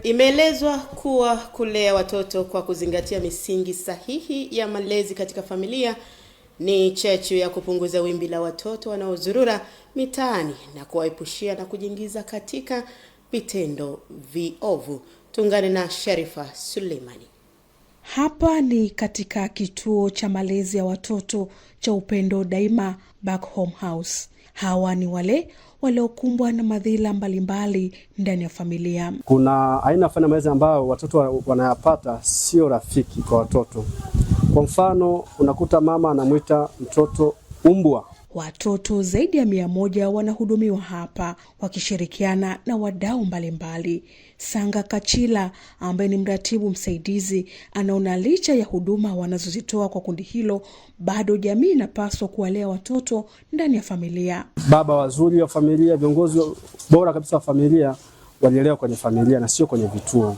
Imeelezwa kuwa kulea watoto kwa kuzingatia misingi sahihi ya malezi katika familia ni chachu ya kupunguza wimbi la watoto wanaozurura mitaani na kuwaepushia na kujiingiza katika vitendo viovu. Tuungane na Sharifa Suleimani. Hapa ni katika kituo cha malezi ya watoto cha Upendo Daima Back Home House. Hawa ni wale waliokumbwa na madhila mbalimbali ndani ya familia. Kuna aina fulani malezi ambayo watoto wanayapata sio rafiki kwa watoto. Kwa mfano, unakuta mama anamuita mtoto umbwa. Watoto zaidi ya 100 wanahudumiwa hapa wakishirikiana na wadau mbalimbali. Sanga Kachila ambaye ni mratibu msaidizi anaona licha ya huduma wanazozitoa kwa kundi hilo, bado jamii inapaswa kuwalea watoto ndani ya familia. Baba wazuri wa familia, viongozi bora kabisa wa familia walielewa kwenye familia na sio kwenye vituo.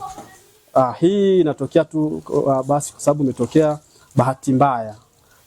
Hii inatokea tu basi kwa sababu imetokea bahati mbaya.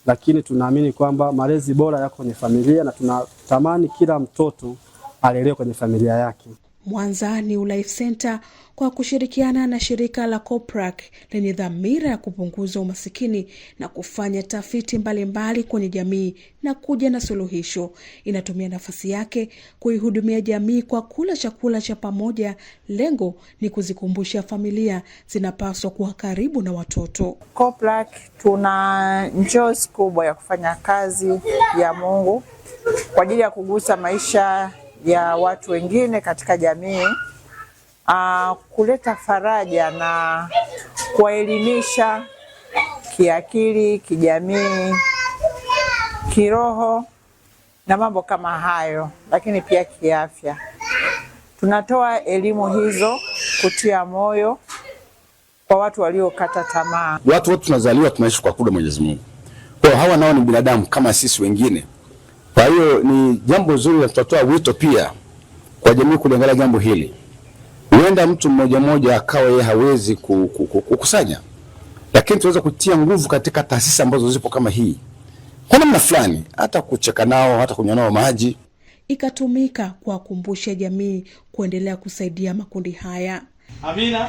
Lakini tunaamini kwamba malezi bora yako kwenye familia na tunatamani kila mtoto alelewe kwenye familia yake. Mwanza New Life Center kwa kushirikiana na shirika la Koprak lenye dhamira ya kupunguza umasikini na kufanya tafiti mbalimbali kwenye jamii na kuja na suluhisho, inatumia nafasi yake kuihudumia jamii kwa kula chakula cha pamoja. Lengo ni kuzikumbusha familia zinapaswa kuwa karibu na watoto. Koprak tuna njozi kubwa ya kufanya kazi ya Mungu kwa ajili ya kugusa maisha ya watu wengine katika jamii, kuleta faraja na kuwaelimisha kiakili, kijamii, kiroho na mambo kama hayo, lakini pia kiafya. Tunatoa elimu hizo kutia moyo kwa watu waliokata tamaa. Watu wote tunazaliwa tunaishi kwa kula Mwenyezi Mungu. Kwa hawa nao ni binadamu kama sisi wengine. Kwa hiyo ni jambo zuri na tutatoa wito pia kwa jamii kuliangalia jambo hili. Huenda mtu mmoja akawa yeye hawezi kukusanya, lakini tunaweza kutia nguvu katika taasisi ambazo zipo kama hii. Kwa namna fulani hata kucheka nao, hata kunywa nao maji, ikatumika kwa kukumbusha jamii kuendelea kusaidia makundi haya. Amina.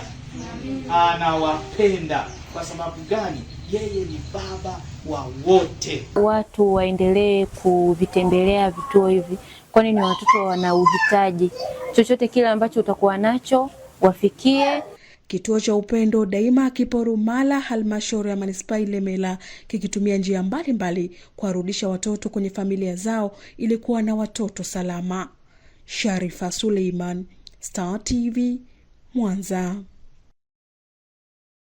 Anawapenda kwa sababu gani? Yeye ni baba wa wote. Watu waendelee kuvitembelea vituo hivi, kwani ni watoto wana uhitaji. Chochote kile ambacho utakuwa nacho wafikie. Kituo cha Upendo Daima kipo Rumala, halmashauri ya Manispaa Ilemela, kikitumia njia mbalimbali kuwarudisha watoto kwenye familia zao ili kuwa na watoto salama. Sharifa Suleiman, Star TV, Mwanza.